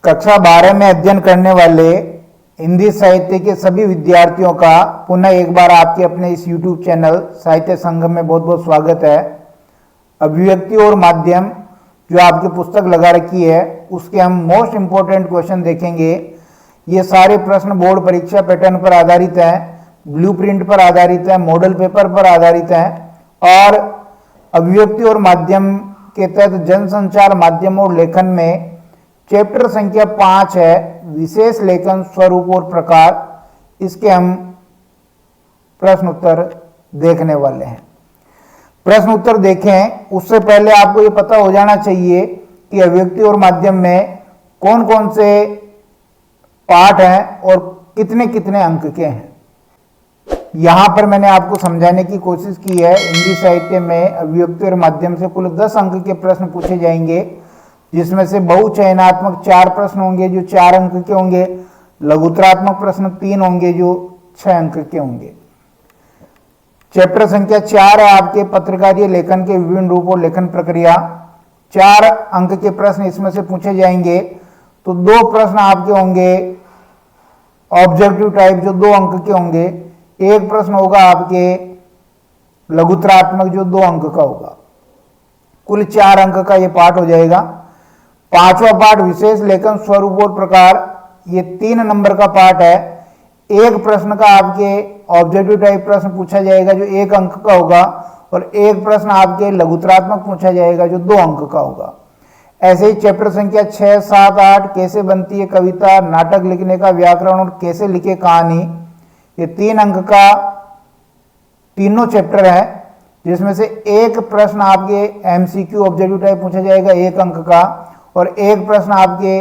कक्षा 12 में अध्ययन करने वाले हिंदी साहित्य के सभी विद्यार्थियों का पुनः एक बार आपके अपने इस YouTube चैनल साहित्य संगम में बहुत बहुत स्वागत है। अभिव्यक्ति और माध्यम जो आपकी पुस्तक लगा रखी है उसके हम मोस्ट इम्पोर्टेंट क्वेश्चन देखेंगे। ये सारे प्रश्न बोर्ड परीक्षा पैटर्न पर आधारित हैं, ब्लूप्रिंट पर आधारित है, मॉडल पेपर पर आधारित है और अभिव्यक्ति और माध्यम के तहत जनसंचार माध्यम और लेखन में चैप्टर संख्या 5 है विशेष लेखन स्वरूप और प्रकार। इसके हम प्रश्न उत्तर देखने वाले हैं। प्रश्न उत्तर देखें उससे पहले आपको ये पता हो जाना चाहिए कि अभिव्यक्ति और माध्यम में कौन कौन से पाठ हैं और कितने कितने अंक के हैं। यहां पर मैंने आपको समझाने की कोशिश की है। हिंदी साहित्य में अभिव्यक्ति और माध्यम से कुल 10 अंक के प्रश्न पूछे जाएंगे, जिसमें से बहुचयनात्मक 4 प्रश्न होंगे जो 4 अंक के होंगे, लघुत्तरात्मक प्रश्न 3 होंगे जो 6 अंक के होंगे। चैप्टर संख्या 4 है आपके पत्रकारीय लेखन के विभिन्न रूप और लेखन प्रक्रिया। 4 अंक के प्रश्न इसमें से पूछे जाएंगे। तो 2 प्रश्न आपके होंगे ऑब्जेक्टिव टाइप जो 2 अंक के होंगे, एक प्रश्न होगा आपके लघुत्तरात्मक जो 2 अंक का होगा। कुल 4 अंक का ये पाठ हो जाएगा। 5वां पाठ विशेष लेखन स्वरूप और प्रकार, ये 3 नंबर का पाठ है। एक प्रश्न का आपके ऑब्जेक्टिव टाइप प्रश्न पूछा जाएगा जो 1 अंक का होगा और एक प्रश्न आपके लघुत्तरात्मक पूछा जाएगा जो 2 अंक का होगा। ऐसे ही चैप्टर संख्या 6, 7, 8 कैसे बनती है कविता, नाटक लिखने का व्याकरण और कैसे लिखे कहानी, ये 3 अंक का तीनों चैप्टर है, जिसमें से एक प्रश्न आपके एमसीक्यू ऑब्जेक्टिव टाइप पूछा जाएगा 1 अंक का और एक प्रश्न आपके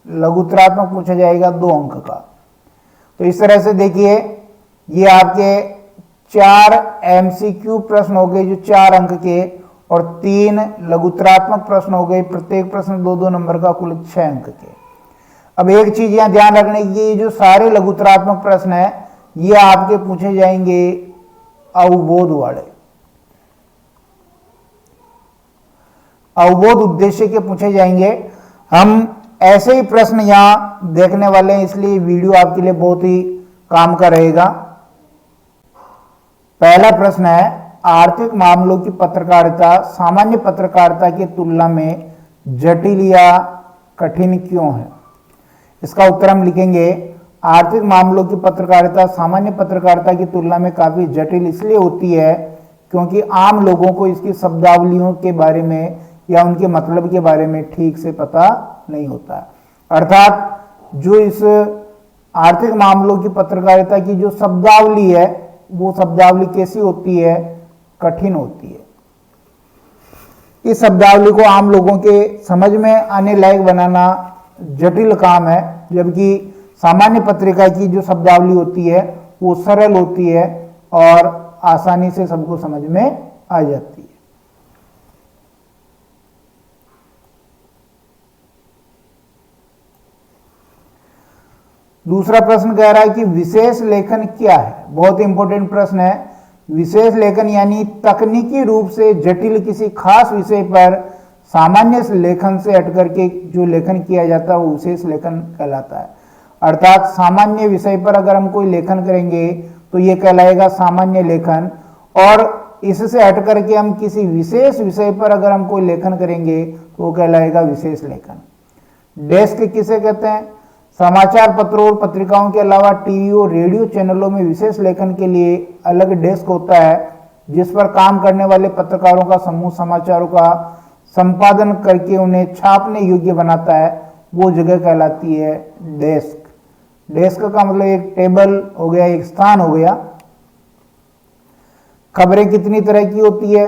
लघुत्तरात्मक पूछा जाएगा 2 अंक का। तो इस तरह से देखिए ये आपके 4 एमसीक्यू प्रश्न हो गए जो 4 अंक के और 3 लघुत्तरात्मक प्रश्न हो गए, प्रत्येक प्रश्न 2-2 नंबर का, कुल 6 अंक के। अब एक चीज यहां ध्यान रखने की, जो सारे लघुत्तरात्मक प्रश्न है ये आपके पूछे जाएंगे अवबोध वाले, अवबोध उद्देश्य के पूछे जाएंगे। हम ऐसे ही प्रश्न यहां देखने वाले हैं, इसलिए वीडियो आपके लिए बहुत ही काम का रहेगा। पहला प्रश्न है आर्थिक मामलों की पत्रकारिता सामान्य पत्रकारिता की तुलना में जटिल या कठिन क्यों है। इसका उत्तर हम लिखेंगे आर्थिक मामलों की पत्रकारिता सामान्य पत्रकारिता की तुलना में काफी जटिल इसलिए होती है क्योंकि आम लोगों को इसकी शब्दावलियों के बारे में या उनके मतलब के बारे में ठीक से पता नहीं होता। अर्थात जो इस आर्थिक मामलों की पत्रकारिता की जो शब्दावली है वो शब्दावली कैसी होती है, कठिन होती है। इस शब्दावली को आम लोगों के समझ में आने लायक बनाना जटिल काम है, जबकि सामान्य पत्रिका की जो शब्दावली होती है वो सरल होती है और आसानी से सबको समझ में आ जाती है। दूसरा प्रश्न कह रहा है कि विशेष लेखन क्या है। बहुत इंपॉर्टेंट प्रश्न है। विशेष लेखन यानी तकनीकी रूप से जटिल किसी खास विषय पर सामान्य लेखन से हटकर के जो लेखन किया जाता है वो विशेष लेखन कहलाता है। अर्थात सामान्य विषय पर अगर हम कोई लेखन करेंगे तो ये कहलाएगा सामान्य लेखन, और इससे हटकर के हम किसी विशेष विषय पर अगर हम कोई लेखन करेंगे तो वो कहलाएगा विशेष लेखन। डेस्क किसे कहते हैं? समाचार पत्रों और पत्रिकाओं के अलावा टीवी और रेडियो चैनलों में विशेष लेखन के लिए अलग डेस्क होता है जिस पर काम करने वाले पत्रकारों का समूह समाचारों का संपादन करके उन्हें छापने योग्य बनाता है, वो जगह कहलाती है डेस्क। डेस्क का मतलब एक टेबल हो गया, एक स्थान हो गया। खबरें कितनी तरह की होती है?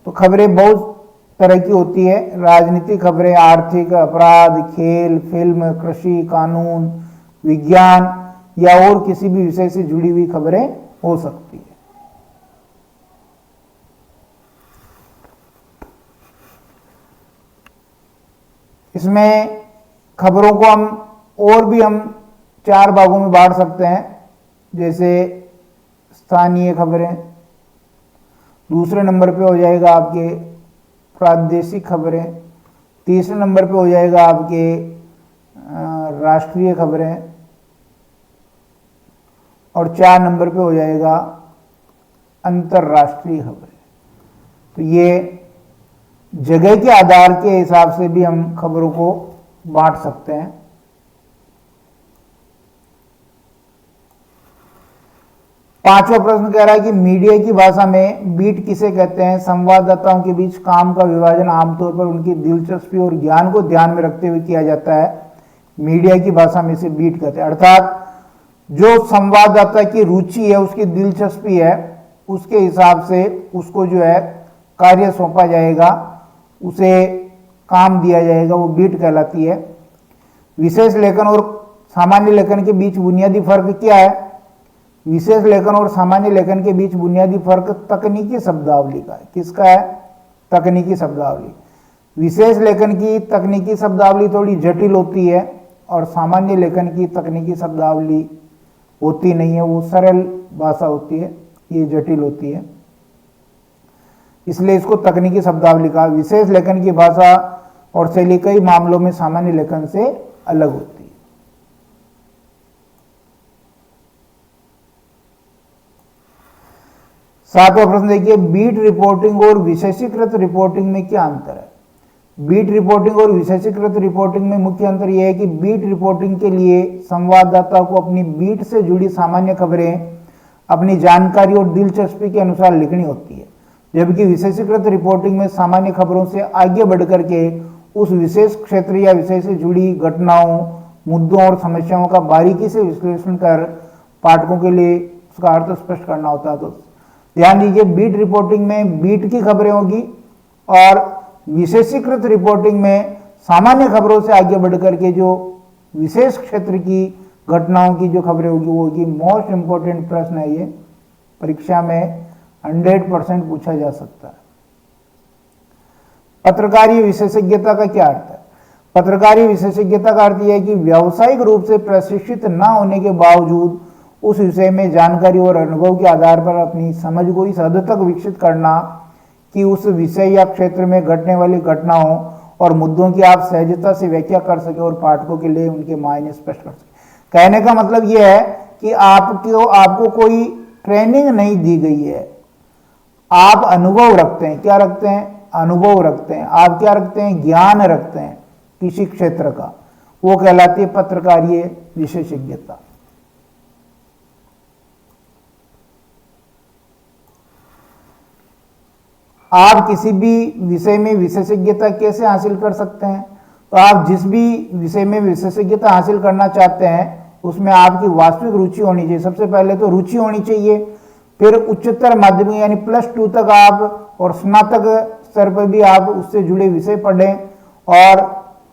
तो खबरें बहुत तरह की होती है। राजनीतिक खबरें, आर्थिक, अपराध, खेल, फिल्म, कृषि, कानून, विज्ञान या और किसी भी विषय से जुड़ी हुई खबरें हो सकती है। इसमें खबरों को हम 4 भागों में बांट सकते हैं, जैसे स्थानीय खबरें, दूसरे नंबर पे हो जाएगा आपके प्रादेशिक खबरें, तीसरे नंबर पे हो जाएगा आपके राष्ट्रीय खबरें, और 4 नंबर पे हो जाएगा अंतर्राष्ट्रीय खबरें। तो ये जगह के आधार के हिसाब से भी हम खबरों को बांट सकते हैं। 5वां प्रश्न कह रहा है कि मीडिया की भाषा में बीट किसे कहते हैं? संवाददाताओं के बीच काम का विभाजन आमतौर पर उनकी दिलचस्पी और ज्ञान को ध्यान में रखते हुए किया जाता है। मीडिया की भाषा में इसे बीट कहते हैं। अर्थात जो संवाददाता की रुचि है, उसकी दिलचस्पी है, उसके हिसाब से उसको जो है कार्य सौंपा जाएगा, उसे काम दिया जाएगा, वो बीट कहलाती है। विशेष लेखन और सामान्य लेखन के बीच बुनियादी फर्क क्या है? विशेष लेखन और सामान्य लेखन के बीच बुनियादी फर्क तकनीकी शब्दावली का है। किसका है? तकनीकी शब्दावली। विशेष लेखन की तकनीकी शब्दावली थोड़ी जटिल होती है और सामान्य लेखन की तकनीकी शब्दावली होती नहीं है, वो सरल भाषा होती है, ये जटिल होती है, इसलिए इसको तकनीकी शब्दावली कहा। विशेष लेखन की भाषा और शैली कई मामलों में सामान्य लेखन से अलग होती है। 7वां प्रश्न देखिए, बीट रिपोर्टिंग और विशेषीकृत रिपोर्टिंग में क्या अंतर है? बीट रिपोर्टिंग और विशेषीकृत रिपोर्टिंग में मुख्य अंतर यह है कि बीट रिपोर्टिंग के लिए संवाददाता को अपनी बीट से जुड़ी सामान्य खबरें अपनी जानकारी और दिलचस्पी के अनुसार लिखनी होती है, जबकि विशेषीकृत रिपोर्टिंग में सामान्य खबरों से आगे बढ़कर के उस विशेष क्षेत्र या विषय से जुड़ी घटनाओं, मुद्दों और समस्याओं का बारीकी से विश्लेषण कर पाठकों के लिए उसका अर्थ स्पष्ट करना होता है। तो ध्यान दीजिए, बीट रिपोर्टिंग में बीट की खबरें होगी और विशेषीकृत रिपोर्टिंग में सामान्य खबरों से आगे बढ़कर के जो विशेष क्षेत्र की घटनाओं की जो खबरें होगी वो होगी। मोस्ट इंपॉर्टेंट प्रश्न है ये, परीक्षा में 100% पूछा जा सकता है। पत्रकारीय विशेषज्ञता का क्या अर्थ है? पत्रकारीय विशेषज्ञता का अर्थ यह है कि व्यावसायिक रूप से प्रशिक्षित न होने के बावजूद उस विषय में जानकारी और अनुभव के आधार पर अपनी समझ को इस हद तक विकसित करना कि उस विषय या क्षेत्र में घटने वाली घटनाओं और मुद्दों की आप सहजता से व्याख्या कर सके और पाठकों के लिए उनके मायने स्पष्ट कर सके। कहने का मतलब यह है कि आपको कोई ट्रेनिंग नहीं दी गई है, आप अनुभव रखते हैं। क्या रखते हैं? अनुभव रखते हैं। आप क्या रखते हैं? ज्ञान रखते हैं किसी क्षेत्र का, वो कहलाती है पत्रकारीय विशेषज्ञता। आप किसी भी विषय में विशेषज्ञता कैसे हासिल कर सकते हैं? तो आप जिस भी विषय में विशेषज्ञता हासिल करना चाहते हैं उसमें आपकी वास्तविक रुचि होनी चाहिए। सबसे पहले तो रुचि होनी चाहिए, फिर उच्चतर माध्यमिक यानी +2 तक आप और स्नातक स्तर पर भी आप उससे जुड़े विषय पढ़ें और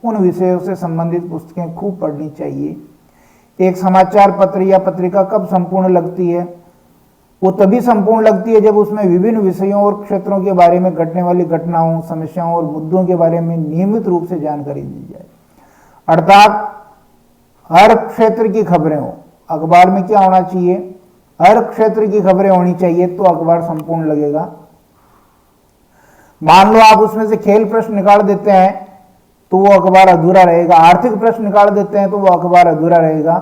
उन विषयों से संबंधित पुस्तकें खूब पढ़नी चाहिए। एक समाचार पत्र या पत्रिका कब संपूर्ण लगती है? वो तभी संपूर्ण लगती है जब उसमें विभिन्न विषयों और क्षेत्रों के बारे में घटने वाली घटनाओं, समस्याओं और मुद्दों के बारे में नियमित रूप से जानकारी दी जाए। अर्थात हर क्षेत्र की खबरें हो। अखबार में क्या होना चाहिए? हर क्षेत्र की खबरें होनी चाहिए, तो अखबार संपूर्ण लगेगा। मान लो आप उसमें से खेल प्रश्न निकाल देते हैं तो वो अखबार अधूरा रहेगा, आर्थिक प्रश्न निकाल देते हैं तो वो अखबार अधूरा रहेगा।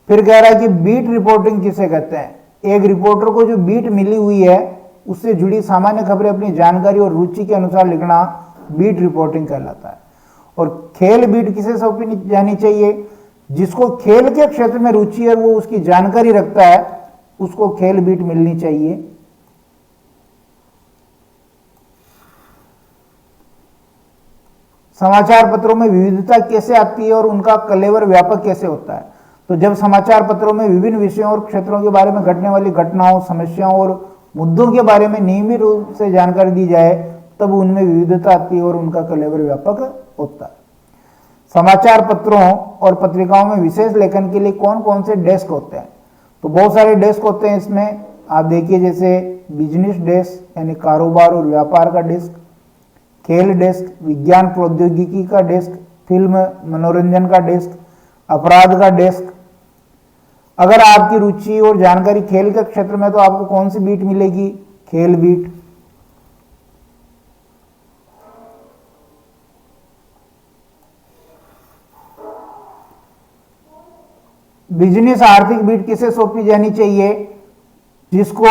फिर कह रहा है कि बीट रिपोर्टिंग किसे कहते हैं? एक रिपोर्टर को जो बीट मिली हुई है उससे जुड़ी सामान्य खबरें अपनी जानकारी और रुचि के अनुसार लिखना बीट रिपोर्टिंग कहलाता है। और खेल बीट किसे सौंपी जानी चाहिए? जिसको खेल के क्षेत्र में रुचि है, वो उसकी जानकारी रखता है, उसको खेल बीट मिलनी चाहिए। समाचार पत्रों में विविधता कैसे आती है और उनका कलेवर व्यापक कैसे होता है? तो जब समाचार पत्रों में विभिन्न विषयों और क्षेत्रों के बारे में घटने वाली घटनाओं, समस्याओं और मुद्दों के बारे में नियमित रूप से जानकारी दी जाए तब उनमें विविधता आती है और उनका कलेवर व्यापक होता है। समाचार पत्रों और पत्रिकाओं में विशेष लेखन के लिए कौन कौन से डेस्क होते हैं? तो बहुत सारे डेस्क होते हैं इसमें। आप देखिए, जैसे बिजनेस डेस्क यानी कारोबार और व्यापार का डेस्क, खेल डेस्क, विज्ञान प्रौद्योगिकी का डेस्क, फिल्म मनोरंजन का डेस्क, अपराध का डेस्क। अगर आपकी रुचि और जानकारी खेल के क्षेत्र में तो आपको कौन सी बीट मिलेगी? खेल बीट। बिजनेस आर्थिक बीट किसे सौंपी जानी चाहिए? जिसको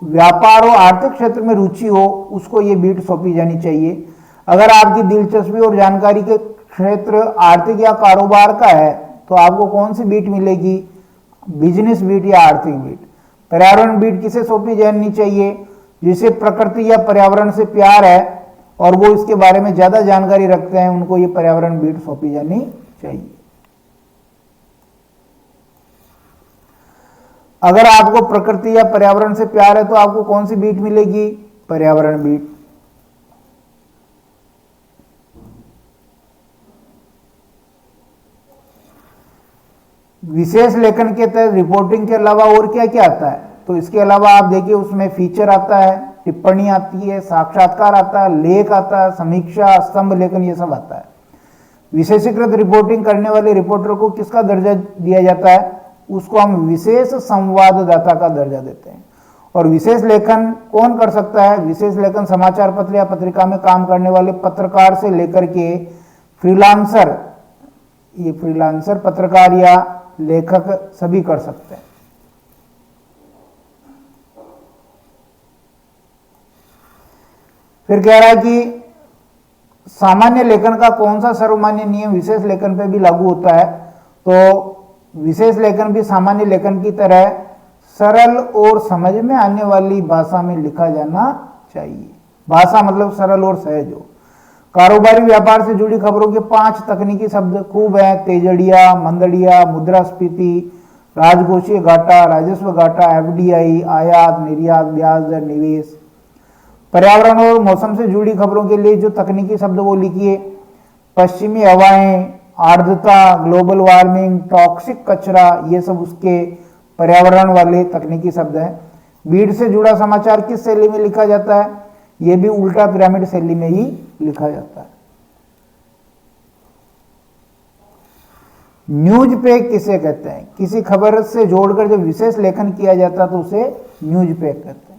व्यापार और आर्थिक क्षेत्र में रुचि हो उसको ये बीट सौंपी जानी चाहिए। अगर आपकी दिलचस्पी और जानकारी के क्षेत्र आर्थिक या कारोबार का है तो आपको कौन सी बीट मिलेगी? बिजनेस बीट या आर्थिक बीट। पर्यावरण बीट किसे सौंपी जानी चाहिए? जिसे प्रकृति या पर्यावरण से प्यार है और वो इसके बारे में ज्यादा जानकारी रखते हैं, उनको ये पर्यावरण बीट सौंपी जानी चाहिए। अगर आपको प्रकृति या पर्यावरण से प्यार है तो आपको कौन सी बीट मिलेगी? पर्यावरण बीट। विशेष लेखन के तहत रिपोर्टिंग के अलावा और क्या क्या आता है? तो इसके अलावा आप देखिए उसमें फीचर आता है, टिप्पणी आती है, साक्षात्कार आता है, लेख आता है, समीक्षा, स्तंभ लेखन, ये सब आता है। विशेषीकृत रिपोर्टिंग करने वाले रिपोर्टर को किसका दर्जा दिया जाता है? उसको हम विशेष संवाददाता का दर्जा देते हैं। और विशेष लेखन कौन कर सकता है? विशेष लेखन समाचार पत्र या पत्रिका में काम करने वाले पत्रकार से लेकर के फ्रीलांसर, ये फ्रीलांसर पत्रकार या लेखक सभी कर सकते हैं। फिर कह रहा है कि सामान्य लेखन का कौन सा सर्वमान्य नियम विशेष लेखन पे भी लागू होता है? तो विशेष लेखन भी सामान्य लेखन की तरह सरल और समझ में आने वाली भाषा में लिखा जाना चाहिए। भाषा मतलब सरल और सहज हो। कारोबारी व्यापार से जुड़ी खबरों के 5 तकनीकी शब्द खूब है: तेजड़िया, मंदड़िया, मुद्रास्फीति, राजकोषीय घाटा, राजस्व घाटा, एफडीआई, आयात निर्यात, ब्याज दर, निवेश। पर्यावरण और मौसम से जुड़ी खबरों के लिए जो तकनीकी शब्द वो लिखिए: पश्चिमी हवाएं, आर्द्रता, ग्लोबल वार्मिंग, टॉक्सिक कचरा, ये सब उसके पर्यावरण वाले तकनीकी शब्द हैं। बीट से जुड़ा समाचार किस शैली में लिखा जाता है? ये भी उल्टा पिरामिड शैली में ही लिखा जाता है। न्यूज पैक किसे कहते हैं? किसी खबर से जोड़कर जब विशेष लेखन किया जाता है तो उसे न्यूज पैक कहते हैं।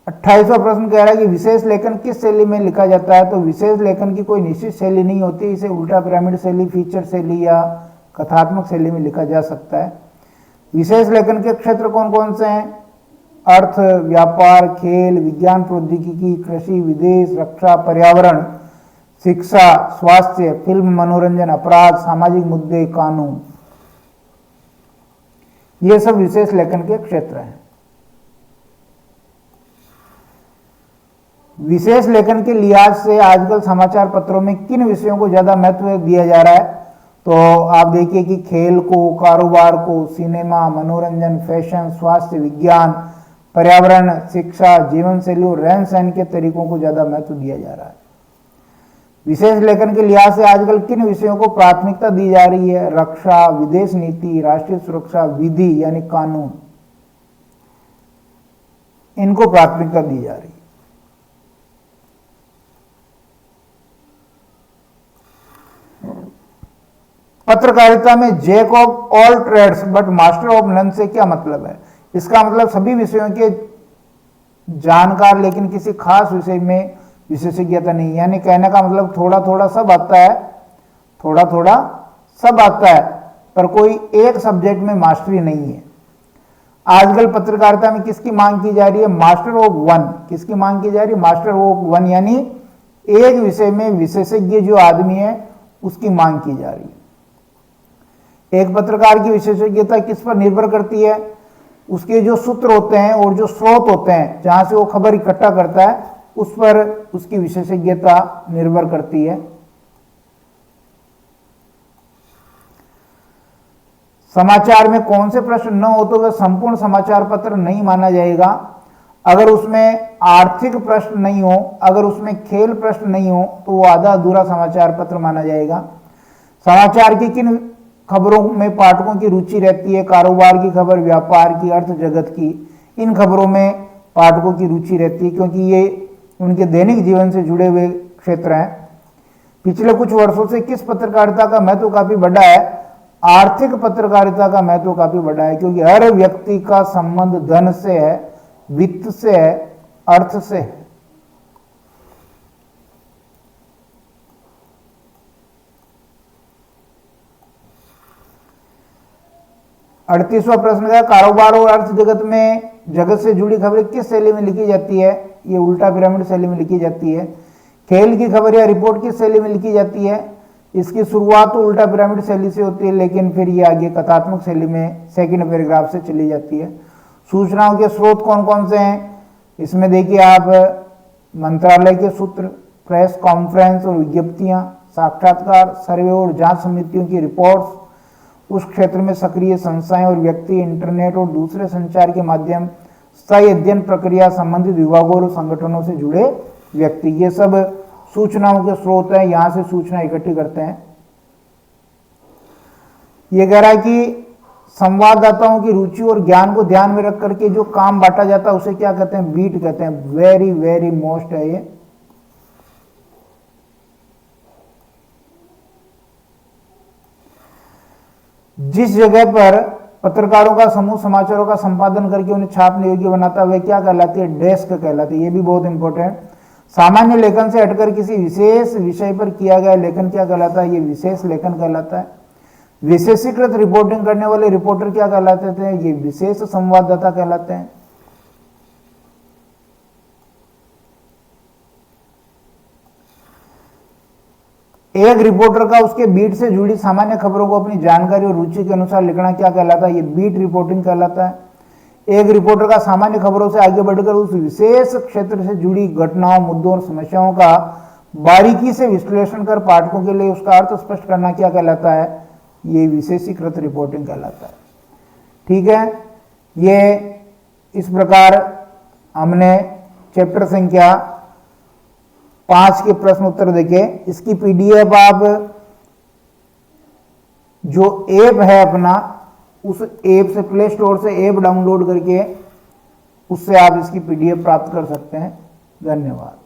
28वां प्रश्न कह रहा है कि विशेष लेखन किस शैली में लिखा जाता है? तो विशेष लेखन की कोई निश्चित शैली नहीं होती, इसे उल्टा पिरामिड शैली, फीचर शैली या कथात्मक शैली में लिखा जा सकता है। विशेष लेखन के क्षेत्र कौन कौन से हैं? अर्थ, व्यापार, खेल, विज्ञान प्रौद्योगिकी, कृषि, विदेश, रक्षा, पर्यावरण, शिक्षा, स्वास्थ्य, फिल्म, मनोरंजन, अपराध, सामाजिक मुद्दे, कानून, ये सब विशेष लेखन के क्षेत्र हैं। विशेष लेखन के लिहाज से आजकल समाचार पत्रों में किन विषयों को ज्यादा महत्व दिया जा रहा है? तो आप देखिए कि खेल को, कारोबार को, सिनेमा, मनोरंजन, फैशन, स्वास्थ्य, विज्ञान, पर्यावरण, शिक्षा, जीवन शैली और रहन सहन के तरीकों को ज्यादा महत्व दिया जा रहा है। विशेष लेखन के लिहाज से आजकल किन विषयों को प्राथमिकता दी जा रही है? रक्षा, विदेश नीति, राष्ट्रीय सुरक्षा, विधि यानी कानून, इनको प्राथमिकता दी जा रही है। पत्रकारिता में jack of all trades but master of none से क्या मतलब है? इसका मतलब सभी विषयों के जानकार लेकिन किसी खास विषय में विशेषज्ञता नहीं, यानी कहने का मतलब थोड़ा थोड़ा सब आता है, थोड़ा थोड़ा सब आता है, पर कोई एक सब्जेक्ट में मास्टरी नहीं है। आजकल पत्रकारिता में किसकी मांग की जा रही है? Master of one. किसकी मांग की जा रही है? मास्टर ऑफ वन, यानी एक विषय में विशेषज्ञ जो आदमी है उसकी मांग की जा रही है। एक पत्रकार की विशेषज्ञता किस पर निर्भर करती है? उसके जो सूत्र होते हैं और जो स्रोत होते हैं जहां से वो खबर इकट्ठा करता है उस पर उसकी विशेषज्ञता निर्भर करती है। समाचार में कौन से प्रश्न न हो तो वह संपूर्ण समाचार पत्र नहीं माना जाएगा। अगर उसमें आर्थिक प्रश्न नहीं हो, अगर उसमें खेल प्रश्न नहीं हो तो वो आधा अधूरा समाचार पत्र माना जाएगा। समाचार की किन खबरों में पाठकों की रुचि रहती है? कारोबार की खबर, व्यापार की, अर्थ जगत की, इन खबरों में पाठकों की रुचि रहती है क्योंकि ये उनके दैनिक जीवन से जुड़े हुए क्षेत्र हैं। पिछले कुछ वर्षों से किस पत्रकारिता का महत्व काफी बढ़ा है? आर्थिक पत्रकारिता का महत्व काफी बढ़ा है क्योंकि हर व्यक्ति का संबंध धन से है, वित्त से है, अर्थ से है। 38वां प्रश्न का, कारोबार और अर्थ जगत से जुड़ी खबरें किस शैली में लिखी जाती है? ये उल्टा पिरामिड शैली में लिखी जाती है। खेल की खबर या रिपोर्ट किस शैली में लिखी जाती है? इसकी शुरुआत तो उल्टा पिरामिड शैली से होती है, लेकिन फिर ये आगे कथात्मक शैली में सेकंड पैराग्राफ से चली जाती है। सूचनाओं के स्रोत कौन कौन से हैं? इसमें देखिए आप, मंत्रालय के सूत्र, प्रेस कॉन्फ्रेंस और विज्ञप्तियां, साक्षात्कार, सर्वे और जांच समितियों की रिपोर्ट्स, उस क्षेत्र में सक्रिय संस्थाएं और व्यक्ति, इंटरनेट और दूसरे संचार के माध्यम, स्थायी अध्ययन प्रक्रिया, संबंधित विभागों और संगठनों से जुड़े व्यक्ति, ये सब सूचनाओं के स्रोत हैं। यहां से सूचना इकट्ठी करते हैं। ये कह रहा है कि संवाददाताओं की रुचि और ज्ञान को ध्यान में रख करके जो काम बांटा जाता है उसे क्या कहते हैं? बीट कहते हैं। वेरी वेरी मोस्ट है ये। जिस जगह पर पत्रकारों का समूह समाचारों का संपादन करके उन्हें छापने योग्य बनाता है वह क्या कहलाती है? डेस्क कहलाती है। ये भी बहुत इंपॉर्टेंट। सामान्य लेखन से हटकर किसी विशेष विषय पर किया गया लेखन क्या कहलाता है? ये विशेष लेखन कहलाता है। विशेषीकृत रिपोर्टिंग करने वाले रिपोर्टर क्या कहलाते थे? ये विशेष संवाददाता कहलाते हैं। एक रिपोर्टर का उसके बीट से जुड़ी सामान्य खबरों को अपनी जानकारी और रुचि के अनुसार लिखना क्या कहलाता है? ये बीट रिपोर्टिंग कहलाता है। एक रिपोर्टर का सामान्य खबरों से आगे बढ़कर उस विशेष क्षेत्र से जुड़ी घटनाओं, मुद्दों और समस्याओं का बारीकी से विश्लेषण कर पाठकों के लिए उसका अर्थ स्पष्ट करना क्या कहलाता है? ये विशेषीकृत रिपोर्टिंग कहलाता है। ठीक है, ये इस प्रकार हमने चैप्टर संख्या 5 के प्रश्न उत्तर देखे। इसकी पीडीएफ आप जो ऐप है अपना, उस ऐप से, प्ले स्टोर से ऐप डाउनलोड करके उससे आप इसकी पीडीएफ प्राप्त कर सकते हैं। धन्यवाद।